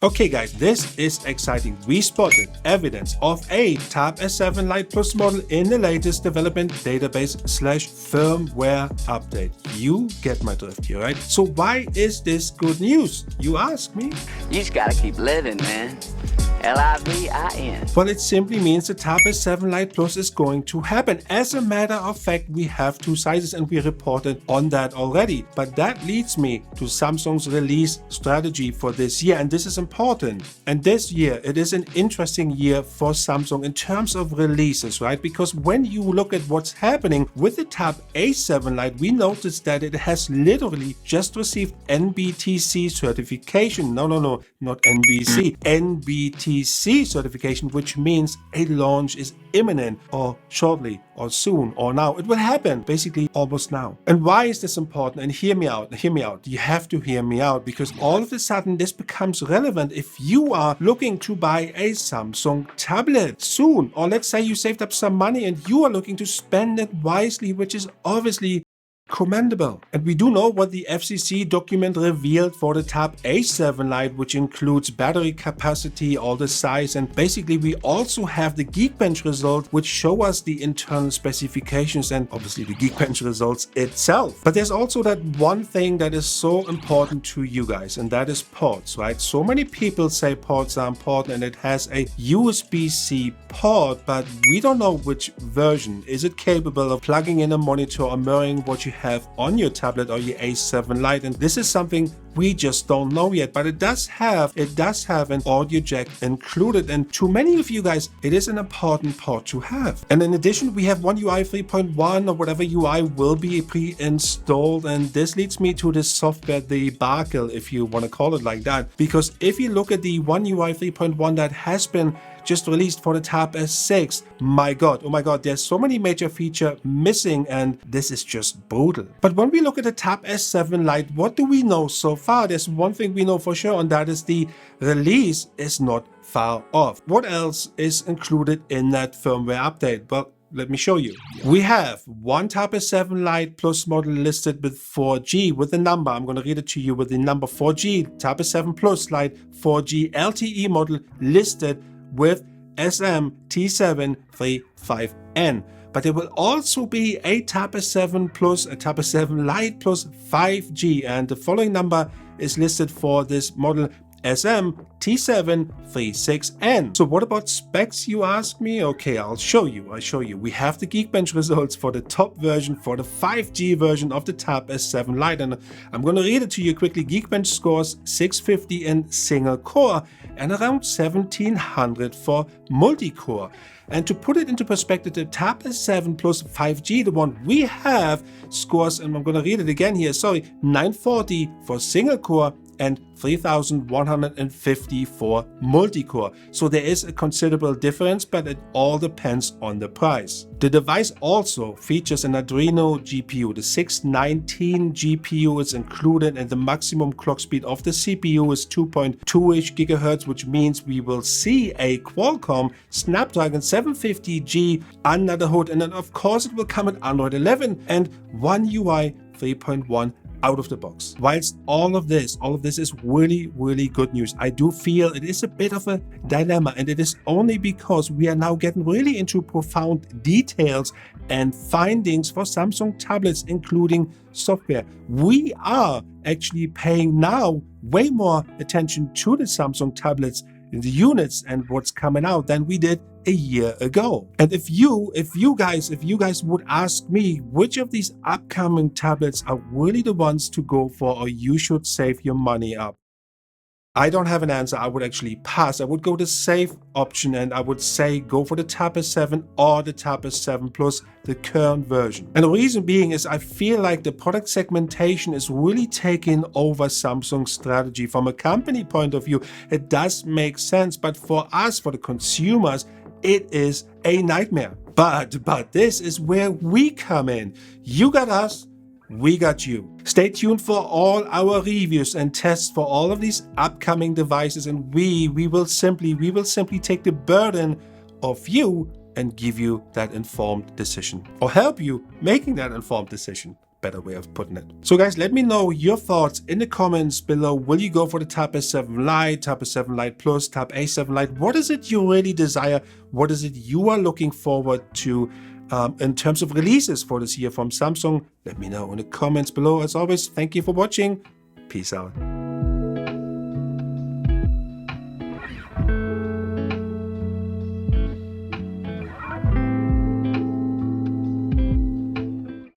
Okay guys, this is exciting. We spotted evidence of a Tab S7 LITE Plus model in the latest development database / firmware update. You get my drift here, right? So why is this good news, you ask me? You just gotta keep living, man. Livin. Well, it simply means the Tab S7 LITE Plus is going to happen. As a matter of fact, we have two sizes and we reported on that already. But that leads me to Samsung's release strategy for this year, and this is important. And this year, it is an interesting year for Samsung in terms of releases, right? Because when you look at what's happening with the Tab A7 LITE, we noticed that it has literally just received NBTC certification. No, not NBC. NBTC certification, which means a launch is imminent or shortly or soon or now. It will happen basically almost now. And why is this important? And hear me out. You have to hear me out, because all of a sudden this becomes relevant if you are looking to buy a Samsung tablet soon, or let's say you saved up some money and you are looking to spend it wisely, which is obviously commendable. And we do know what the FCC document revealed for the Tab A7 LITE, which includes battery capacity, all the size, and basically we also have the Geekbench result, which show us the internal specifications and obviously the Geekbench results itself. But there's also that one thing that is so important to you guys, and that is ports, right? So many people say ports are important and it has a USB-C port, but we don't know which version. Is it capable of plugging in a monitor or mirroring what you have on your tablet or your A7 LITE? And this is something we just don't know yet, but it does have an audio jack included, and to many of you guys it is an important port to have. And in addition, we have One UI 3.1 or whatever UI will be pre-installed, and this leads me to this software debacle, if you want to call it like that, because if you look at the One UI 3.1 that has been just released for the Tab S6, oh my god, there's so many major features missing, and this is just brutal. But when we look at the Tab S7 LITE, what do we know so far? There's one thing we know for sure, and that is the release is not far off. What else is included in that firmware update? Well, let me show you. We have one Tab S7 LITE Plus model listed with 4G, with the number, I'm going to read it to you, with the number 4G, Tab S7 Plus LITE 4G LTE model listed with SM-T735N. But there will also be a Tab S7 Plus, a Tab S7 LITE Plus 5G, and the following number is listed for this model, SM-T736N. So what about specs, you ask me? Okay, I'll show you. We have the Geekbench results for the top version, for the 5G version of the Tab S7 LITE, and I'm going to read it to you quickly. Geekbench scores 650 in single core and around 1700 for multi-core. And to put it into perspective, the Tab S7 Plus 5G, the one we have, scores, and I'm going to read it again here, 940 for single core and 3150 for multi-core. So there is a considerable difference, but it all depends on the price. The device also features an Adreno GPU. The 619 GPU is included, and the maximum clock speed of the CPU is 2.2-ish GHz, which means we will see a Qualcomm Snapdragon 750G under the hood. And then of course it will come with Android 11 and One UI 3.1 out of the box. Whilst all of this is really good news, I do feel it is a bit of a dilemma, and it is only because we are now getting really into profound details and findings for Samsung tablets, including software. We are actually paying now way more attention to the Samsung tablets, the units and what's coming out, than we did a year ago. And if you guys would ask me which of these upcoming tablets are really the ones to go for, or you should save your money up, I don't have an answer. I would actually pass. I would go the safe option, and I would say go for the Tab S7 or the Tab S7 Plus, the current version. And the reason being is I feel like the product segmentation is really taking over Samsung's strategy. From a company point of view, it does make sense, but for us, for the consumers, it is a nightmare. But this is where we come in. You got us, we got you. Stay tuned for all our reviews and tests for all of these upcoming devices, and we will simply take the burden of you and give you that informed decision, or help you making that informed decision. better way of putting it. So guys, let me know your thoughts in the comments below. Will you go for the Tab S7 Lite, Tab S7 Lite Plus, Tab A7 Lite? What is it you really desire? What is it you are looking forward to in terms of releases for this year from Samsung? Let me know in the comments below. As always, thank you for watching. Peace out.